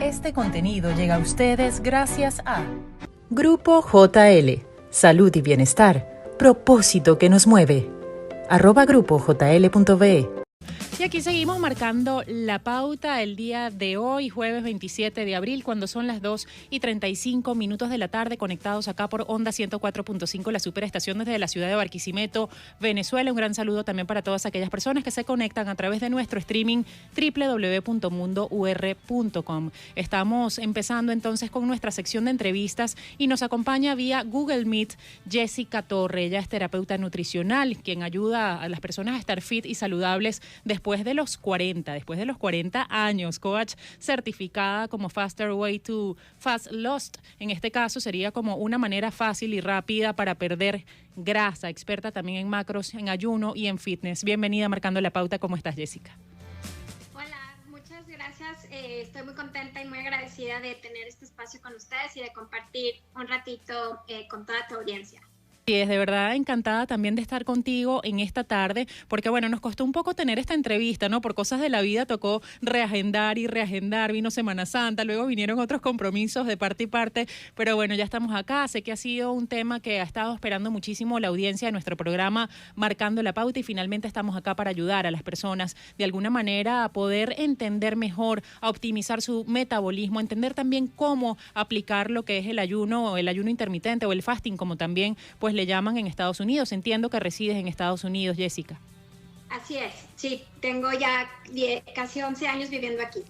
Este contenido llega a ustedes gracias a Grupo JL, Salud y Bienestar, propósito que nos mueve. @grupojl.be. Y aquí seguimos marcando la pauta el día de hoy, jueves 27 de abril, cuando son las 2:35 de la tarde, conectados acá por Onda 104.5, la superestación desde la ciudad de Barquisimeto, Venezuela. Un gran saludo también para todas aquellas personas que se conectan a través de nuestro streaming www.mundour.com. Estamos empezando entonces con nuestra sección de entrevistas y nos acompaña vía Google Meet Jessica Torre. Ella es terapeuta nutricional, quien ayuda a las personas a estar fit y saludables después de los 40 años, coach certificada como Faster Way to Fast Lost. En este caso sería como una manera fácil y rápida para perder grasa, experta también en macros, en ayuno y en fitness. Bienvenida a Marcando la Pauta. ¿Cómo estás, Jessica? Hola, muchas gracias. Estoy muy contenta y muy agradecida de tener este espacio con ustedes y de compartir un ratito con toda tu audiencia. Sí, es de verdad encantada también de estar contigo en esta tarde, porque bueno, nos costó un poco tener esta entrevista, ¿no? Por cosas de la vida tocó reagendar, vino Semana Santa, luego vinieron otros compromisos de parte y parte, pero bueno, ya estamos acá. Sé que ha sido un tema que ha estado esperando muchísimo la audiencia de nuestro programa Marcando la Pauta y finalmente estamos acá para ayudar a las personas de alguna manera a poder entender mejor, a optimizar su metabolismo, a entender también cómo aplicar lo que es el ayuno intermitente o el fasting, como también pues le llaman en Estados Unidos. Entiendo que resides en Estados Unidos, Jessica. Así es, sí, tengo ya casi 11 años viviendo aquí.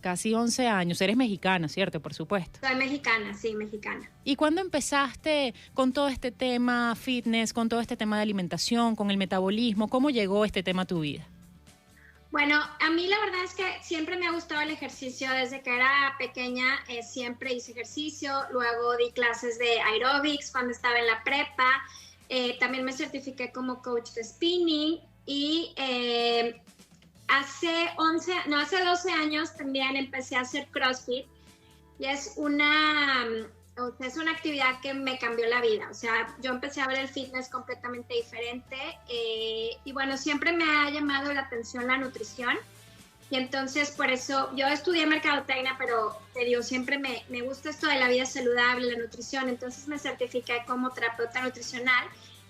Casi 11 años. Eres mexicana, ¿cierto? Por supuesto. Soy mexicana, sí, mexicana. ¿Y cuándo empezaste con todo este tema fitness, con todo este tema de alimentación, con el metabolismo? ¿Cómo llegó este tema a tu vida? Bueno, a mí la verdad es que siempre me ha gustado el ejercicio. Desde que era pequeña siempre hice ejercicio, luego di clases de aeróbics cuando estaba en la prepa, también me certifiqué como coach de spinning y hace 12 años también empecé a hacer CrossFit y es una actividad que me cambió la vida. O sea, yo empecé a ver el fitness completamente diferente y bueno, siempre me ha llamado la atención la nutrición y entonces por eso yo estudié mercadotecnia, pero te digo, siempre me gusta esto de la vida saludable, la nutrición, entonces me certifiqué como terapeuta nutricional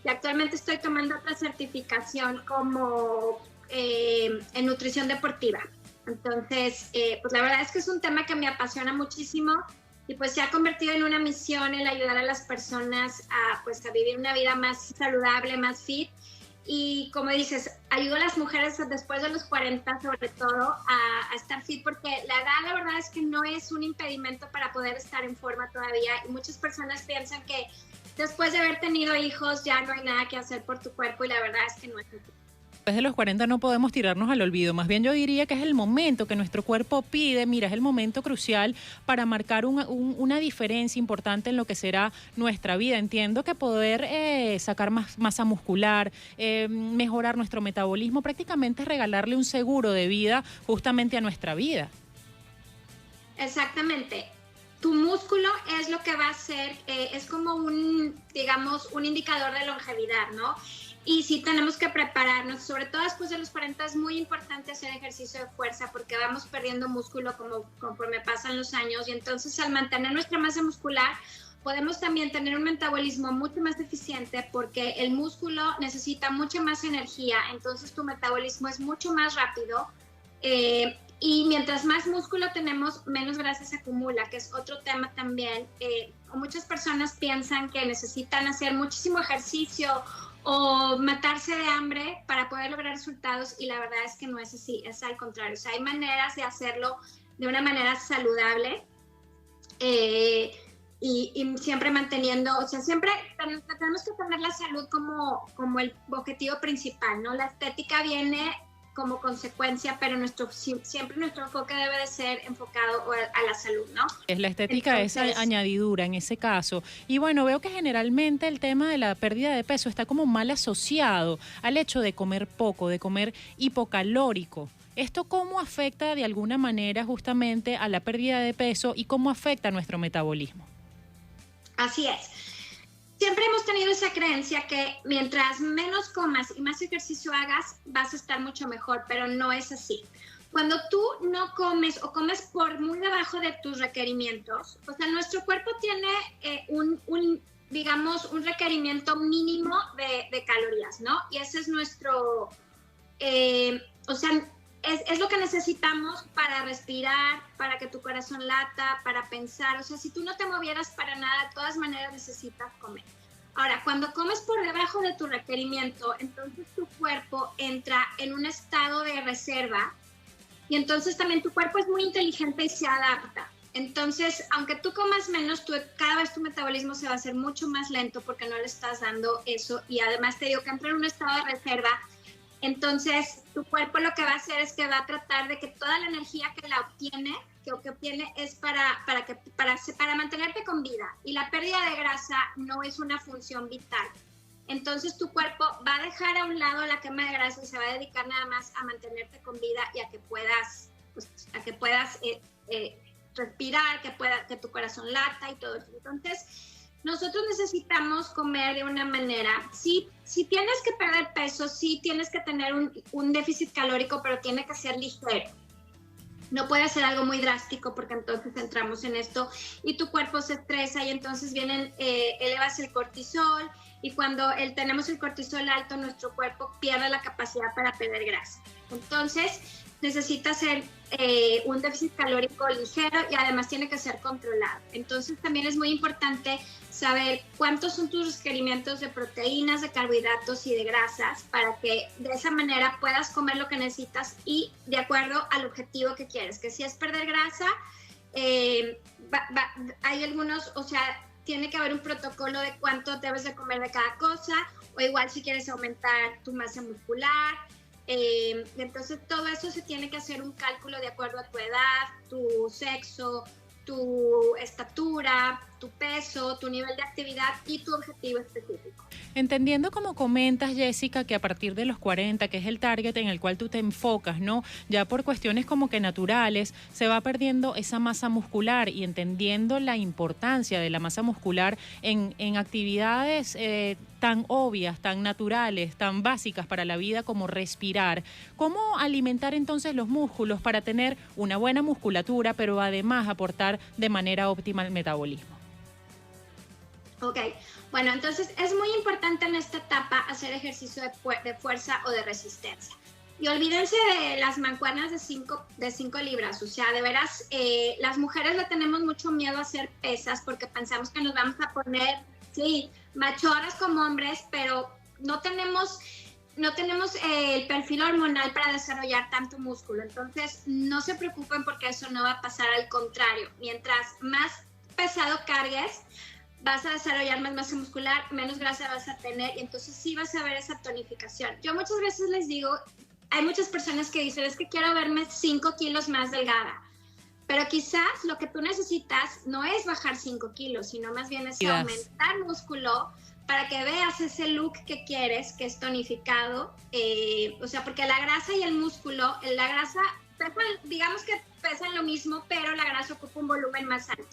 y actualmente estoy tomando otra certificación como en nutrición deportiva. Entonces, pues la verdad es que es un tema que me apasiona muchísimo. Y pues se ha convertido en una misión el ayudar a las personas a vivir una vida más saludable, más fit. Y como dices, ayudo a las mujeres después de los 40 sobre todo a estar fit porque la edad la verdad es que no es un impedimento para poder estar en forma todavía. Y muchas personas piensan que después de haber tenido hijos ya no hay nada que hacer por tu cuerpo y la verdad es que no es así. Después de los 40 no podemos tirarnos al olvido, más bien yo diría que es el momento que nuestro cuerpo pide, mira, es el momento crucial para marcar una diferencia importante en lo que será nuestra vida. Entiendo que poder sacar más masa muscular, mejorar nuestro metabolismo, prácticamente es regalarle un seguro de vida justamente a nuestra vida. Exactamente. Tu músculo es lo que va a ser, es como un indicador de longevidad, ¿no? Y sí tenemos que prepararnos, sobre todo después de los 40 es muy importante hacer ejercicio de fuerza porque vamos perdiendo músculo conforme pasan los años y entonces al mantener nuestra masa muscular podemos también tener un metabolismo mucho más eficiente porque el músculo necesita mucha más energía, entonces tu metabolismo es mucho más rápido y mientras más músculo tenemos, menos grasa se acumula, que es otro tema también. Muchas personas piensan que necesitan hacer muchísimo ejercicio o matarse de hambre para poder lograr resultados y la verdad es que no es así, es al contrario. O sea, hay maneras de hacerlo de una manera saludable y siempre manteniendo, o sea, siempre tenemos que tener la salud como el objetivo principal, ¿no? La estética viene como consecuencia, pero siempre nuestro enfoque debe de ser enfocado a la salud, ¿no? Es la estética, entonces, esa añadidura en ese caso. Y bueno, veo que generalmente el tema de la pérdida de peso está como mal asociado al hecho de comer poco, de comer hipocalórico. ¿Esto cómo afecta de alguna manera justamente a la pérdida de peso y cómo afecta a nuestro metabolismo? Así es. Siempre hemos tenido esa creencia que mientras menos comas y más ejercicio hagas, vas a estar mucho mejor, pero no es así. cuando tú no comes o comes por muy debajo de tus requerimientos, o sea, nuestro cuerpo tiene digamos, un requerimiento mínimo de calorías, ¿no? Y ese es nuestro, o sea, es lo que necesitamos para respirar, para que tu corazón lata, para pensar. O sea, si tú no te movieras para nada, de todas maneras necesitas comer. Ahora, cuando comes por debajo de tu requerimiento, entonces tu cuerpo entra en un estado de reserva y entonces también tu cuerpo es muy inteligente y se adapta. Entonces, aunque tú comas menos, cada vez tu metabolismo se va a hacer mucho más lento porque no le estás dando eso, y además te digo que entra en un estado de reserva. Entonces, tu cuerpo lo que va a hacer es que va a tratar de que toda la energía que obtiene es para mantenerte con vida, y la pérdida de grasa no es una función vital. Entonces, tu cuerpo va a dejar a un lado la quema de grasa y se va a dedicar nada más a mantenerte con vida y a que puedas, respirar, que tu corazón lata y todo eso. Entonces, nosotros necesitamos comer de una manera, si tienes que perder peso, sí tienes que tener un déficit calórico, pero tiene que ser ligero. No puede ser algo muy drástico porque entonces entramos en esto y tu cuerpo se estresa y entonces elevas el cortisol, y cuando tenemos el cortisol alto, nuestro cuerpo pierde la capacidad para perder grasa. Entonces, necesita ser un déficit calórico ligero y además tiene que ser controlado. Entonces, también es muy importante saber cuántos son tus requerimientos de proteínas, de carbohidratos y de grasas para que de esa manera puedas comer lo que necesitas y de acuerdo al objetivo que quieres. Que si es perder grasa, hay algunos, o sea, tiene que haber un protocolo de cuánto debes de comer de cada cosa, o igual si quieres aumentar tu masa muscular. Entonces todo eso se tiene que hacer un cálculo de acuerdo a tu edad, tu sexo, tu estatura, tu peso, tu nivel de actividad y tu objetivo específico. Entendiendo como comentas, Jessica, que a partir de los 40, que es el target en el cual tú te enfocas, ¿no? Ya por cuestiones como que naturales, se va perdiendo esa masa muscular, y entendiendo la importancia de la masa muscular en actividades tan obvias, tan naturales, tan básicas para la vida como respirar. ¿Cómo alimentar entonces los músculos para tener una buena musculatura, pero además aportar de manera óptima el metabolismo? Ok, bueno, entonces es muy importante en esta etapa hacer ejercicio de fuerza o de resistencia. Y olvídense de las mancuernas de 5 libras, o sea, de veras, las mujeres le tenemos mucho miedo a hacer pesas porque pensamos que nos vamos a poner, sí, machorras como hombres, pero no tenemos el perfil hormonal para desarrollar tanto músculo. Entonces, no se preocupen porque eso no va a pasar, al contrario. Mientras más pesado cargues, vas a desarrollar más masa muscular, menos grasa vas a tener, y entonces sí vas a ver esa tonificación. Yo muchas veces les digo, hay muchas personas que dicen, es que quiero verme 5 kilos más delgada, pero quizás lo que tú necesitas no es bajar 5 kilos, sino más bien es aumentar músculo para que veas ese look que quieres, que es tonificado. O sea, porque la grasa y el músculo, la grasa, digamos que pesan lo mismo, pero la grasa ocupa un volumen más alto.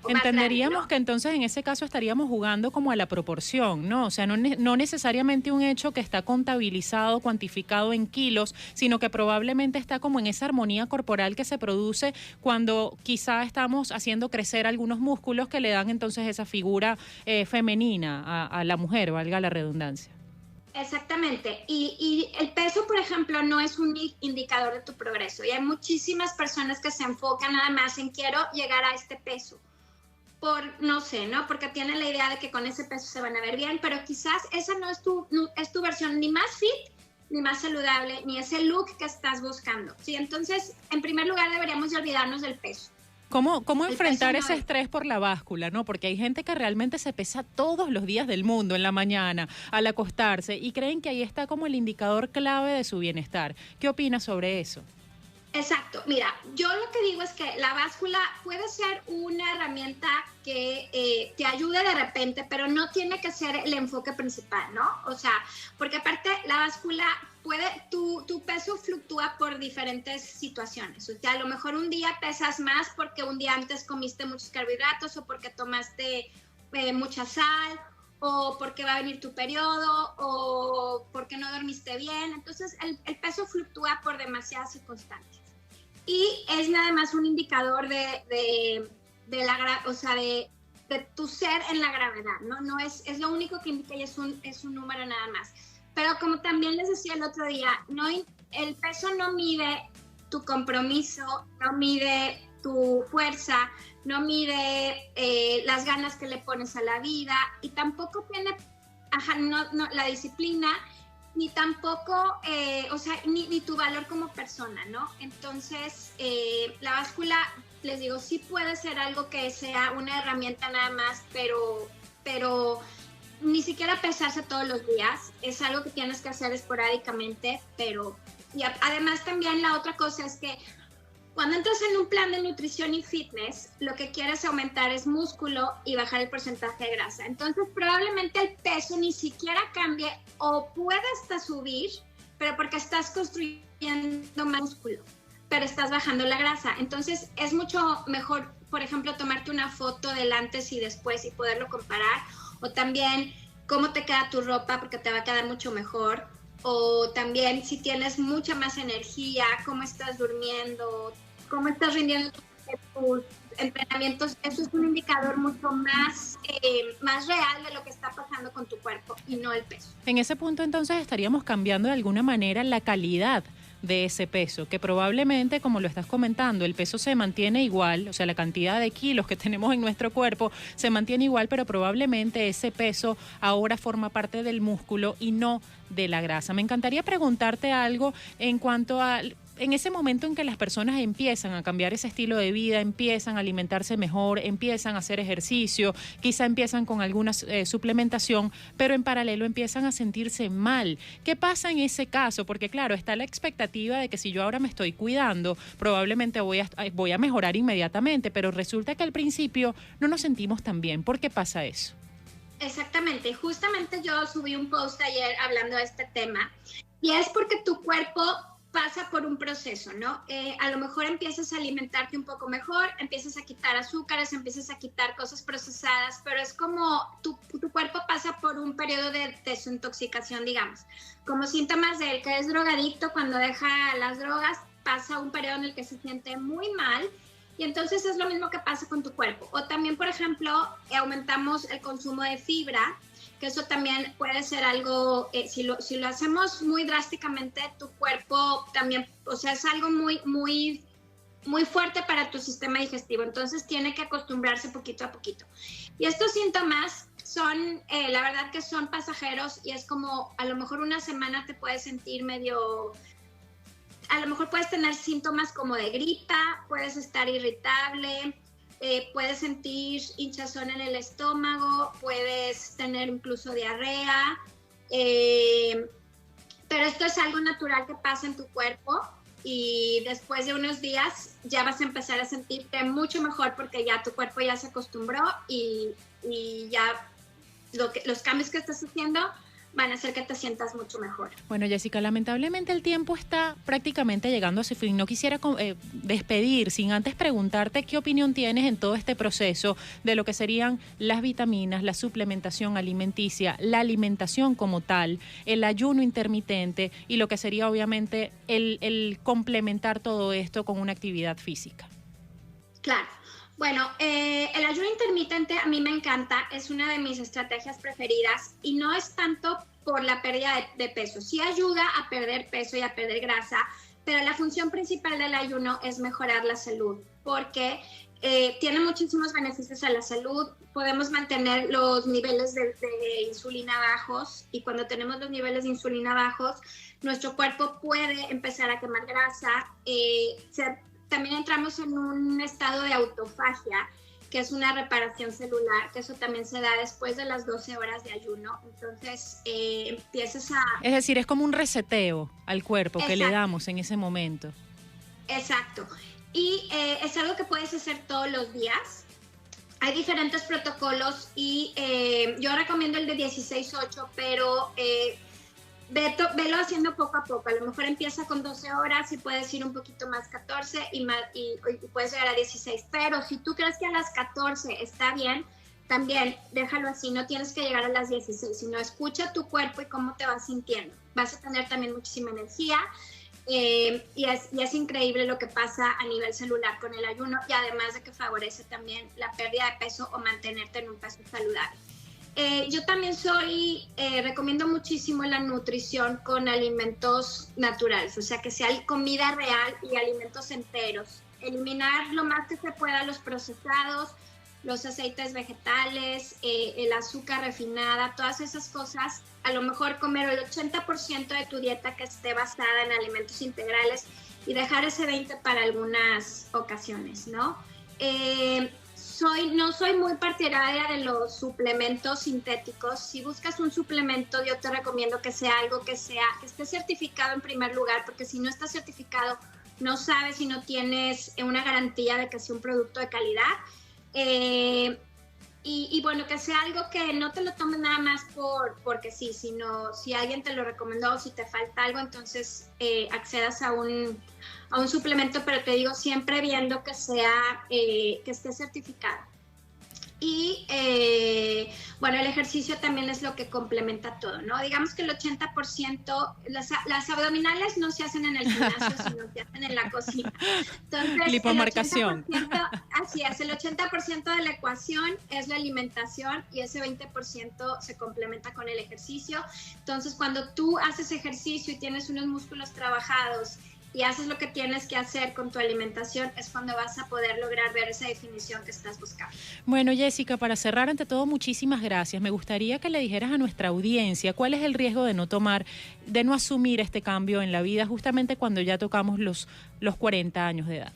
Entenderíamos que entonces en ese caso estaríamos jugando como a la proporción, ¿no? O sea, no necesariamente un hecho que está contabilizado, cuantificado en kilos, sino que probablemente está como en esa armonía corporal que se produce cuando quizá estamos haciendo crecer algunos músculos que le dan entonces esa figura femenina a la mujer, valga la redundancia. Exactamente, y el peso, por ejemplo, no es un indicador de tu progreso, y hay muchísimas personas que se enfocan nada más en quiero llegar a este peso, no sé, ¿no? Porque tienen la idea de que con ese peso se van a ver bien, pero quizás esa no es tu versión ni más fit, ni más saludable, ni ese look que estás buscando, ¿sí? Entonces, en primer lugar, deberíamos de olvidarnos del peso. ¿Cómo enfrentar ese estrés por la báscula, ¿no? Porque hay gente que realmente se pesa todos los días del mundo, en la mañana, al acostarse, y creen que ahí está como el indicador clave de su bienestar. ¿Qué opinas sobre eso? Exacto. Mira, yo lo que digo es que la báscula puede ser una herramienta que te ayude de repente, pero no tiene que ser el enfoque principal, ¿no? O sea, porque aparte la báscula tu peso fluctúa por diferentes situaciones. O sea, a lo mejor un día pesas más porque un día antes comiste muchos carbohidratos, o porque tomaste mucha sal, o porque va a venir tu periodo, o porque no dormiste bien. Entonces, el peso fluctúa por demasiadas circunstancias. y es nada más un indicador de tu ser en la gravedad, ¿no? No es lo único que indica y es un número nada más. Pero como también les decía el otro día, el peso no mide tu compromiso, no mide tu fuerza, no mide las ganas que le pones a la vida y tampoco tiene la disciplina, ni tampoco, ni tu valor como persona, ¿no? Entonces, la báscula, les digo, sí puede ser algo que sea una herramienta nada más, pero ni siquiera pesarse todos los días, es algo que tienes que hacer esporádicamente, y además también la otra cosa es que cuando entras en un plan de nutrición y fitness, lo que quieres aumentar es músculo y bajar el porcentaje de grasa. Entonces, probablemente el peso ni siquiera cambie o puede hasta subir, pero porque estás construyendo más músculo, pero estás bajando la grasa. Entonces, es mucho mejor, por ejemplo, tomarte una foto del antes y después y poderlo comparar. O también cómo te queda tu ropa, porque te va a quedar mucho mejor. O también si tienes mucha más energía, cómo estás durmiendo, cómo estás rindiendo tus entrenamientos. Eso es un indicador mucho más real de lo que está pasando con tu cuerpo y no el peso. En ese punto entonces estaríamos cambiando de alguna manera la calidad de ese peso, que probablemente, como lo estás comentando, el peso se mantiene igual, o sea, la cantidad de kilos que tenemos en nuestro cuerpo se mantiene igual, pero probablemente ese peso ahora forma parte del músculo y no de la grasa. Me encantaría preguntarte algo en cuanto a en ese momento en que las personas empiezan a cambiar ese estilo de vida, empiezan a alimentarse mejor, empiezan a hacer ejercicio, quizá empiezan con alguna suplementación, pero en paralelo empiezan a sentirse mal. ¿Qué pasa en ese caso? Porque claro, está la expectativa de que si yo ahora me estoy cuidando, probablemente voy a mejorar inmediatamente, pero resulta que al principio no nos sentimos tan bien. ¿Por qué pasa eso? Exactamente, justamente yo subí un post ayer hablando de este tema y es porque tu cuerpo pasa por un proceso, ¿no? A lo mejor empiezas a alimentarte un poco mejor, empiezas a quitar azúcares, empiezas a quitar cosas procesadas, pero es como tu cuerpo pasa por un periodo de desintoxicación, digamos. Como síntomas del que es drogadicto, cuando deja las drogas, pasa un periodo en el que se siente muy mal y entonces es lo mismo que pasa con tu cuerpo. O también, por ejemplo, aumentamos el consumo de fibra, que eso también puede ser algo, si lo hacemos muy drásticamente, tu cuerpo también, o sea, es algo muy, muy, muy fuerte para tu sistema digestivo, entonces tiene que acostumbrarse poquito a poquito. Y estos síntomas son, la verdad que son pasajeros y es como, a lo mejor una semana te puedes sentir medio, a lo mejor puedes tener síntomas como de gripa, puedes estar irritable, puedes sentir hinchazón en el estómago, puedes tener incluso diarrea, pero esto es algo natural que pasa en tu cuerpo y después de unos días ya vas a empezar a sentirte mucho mejor porque ya tu cuerpo ya se acostumbró y ya los cambios que estás haciendo van a hacer que te sientas mucho mejor. Bueno, Jessica, lamentablemente el tiempo está prácticamente llegando a su fin. No quisiera despedir sin antes preguntarte qué opinión tienes en todo este proceso de lo que serían las vitaminas, la suplementación alimenticia, la alimentación como tal, el ayuno intermitente y lo que sería obviamente el complementar todo esto con una actividad física. Claro. Bueno, el ayuno intermitente a mí me encanta, es una de mis estrategias preferidas y no es tanto por la pérdida de peso. Sí ayuda a perder peso y a perder grasa, pero la función principal del ayuno es mejorar la salud porque tiene muchísimos beneficios a la salud. Podemos mantener los niveles de insulina bajos y cuando tenemos los niveles de insulina bajos, nuestro cuerpo puede empezar a quemar grasa, también entramos en un estado de autofagia, que es una reparación celular, que eso también se da después de las 12 horas de ayuno. Entonces, empiezas a... Es decir, es como un reseteo al cuerpo. Exacto. Que le damos en ese momento. Exacto. Y es algo que puedes hacer todos los días. Hay diferentes protocolos y yo recomiendo el de 16-8, pero... velo haciendo poco a poco, a lo mejor empieza con 12 horas y puedes ir un poquito más 14 y puedes llegar a 16, pero si tú crees que a las 14 está bien, también déjalo así, no tienes que llegar a las 16, sino escucha tu cuerpo y cómo te vas sintiendo. Vas a tener también muchísima energía y es increíble lo que pasa a nivel celular con el ayuno, y además de que favorece también la pérdida de peso o mantenerte en un peso saludable. Yo también recomiendo muchísimo la nutrición con alimentos naturales, o sea, que sea comida real y alimentos enteros. Eliminar lo más que se pueda los procesados, los aceites vegetales, el azúcar refinada, todas esas cosas. A lo mejor comer el 80% de tu dieta que esté basada en alimentos integrales y dejar ese 20% para algunas ocasiones, ¿no? No soy muy partidaria de los suplementos sintéticos. Si buscas un suplemento, yo te recomiendo que sea algo que esté certificado en primer lugar, porque si no está certificado, no sabes si no tienes una garantía de que sea un producto de calidad. Y bueno, que sea algo que no te lo tomes nada más porque sí, sino si alguien te lo recomendó o si te falta algo, entonces accedas a un suplemento, pero te digo, siempre viendo que esté certificado. Y bueno, el ejercicio también es lo que complementa todo, ¿no? Digamos que el 80%, las abdominales no se hacen en el gimnasio, sino se hacen en la cocina. Entonces, lipomarcación. Así es, el 80% de la ecuación es la alimentación y ese 20% se complementa con el ejercicio. Entonces, cuando tú haces ejercicio y tienes unos músculos trabajados y haces lo que tienes que hacer con tu alimentación, es cuando vas a poder lograr ver esa definición que estás buscando. Bueno, Jessica, para cerrar, ante todo, muchísimas gracias. Me gustaría que le dijeras a nuestra audiencia cuál es el riesgo de no asumir este cambio en la vida justamente cuando ya tocamos los 40 años de edad.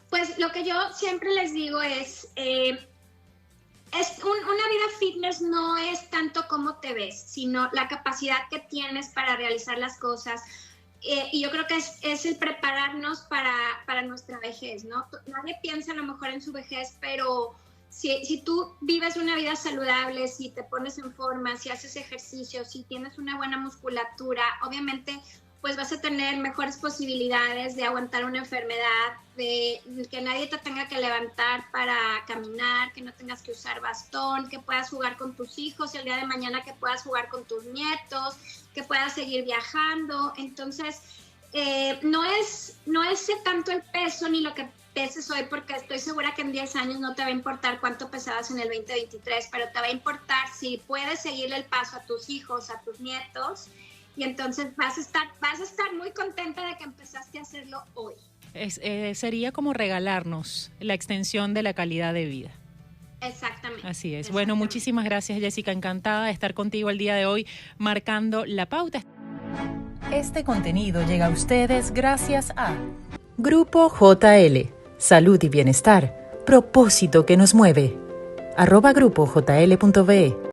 Pues lo que yo siempre les digo es una vida fitness no es tanto cómo te ves, sino la capacidad que tienes para realizar las cosas. Y yo creo que es el prepararnos para nuestra vejez, ¿no? Nadie piensa a lo mejor en su vejez, pero si tú vives una vida saludable, si te pones en forma, si haces ejercicio, si tienes una buena musculatura, obviamente pues vas a tener mejores posibilidades de aguantar una enfermedad, de que nadie te tenga que levantar para caminar, que no tengas que usar bastón, que puedas jugar con tus hijos y el día de mañana que puedas jugar con tus nietos, que puedas seguir viajando. Entonces, no es tanto el peso ni lo que peses hoy, porque estoy segura que en 10 años no te va a importar cuánto pesabas en el 2023, pero te va a importar si puedes seguirle el paso a tus hijos, a tus nietos, y entonces vas a estar muy contenta de que empezaste a hacerlo hoy. Sería como regalarnos la extensión de la calidad de vida. Exactamente. Así es. Bueno, muchísimas gracias, Jessica. Encantada de estar contigo el día de hoy, marcando la pauta. Este contenido llega a ustedes gracias a Grupo JL, Salud y Bienestar, propósito que nos mueve. @grupojl.be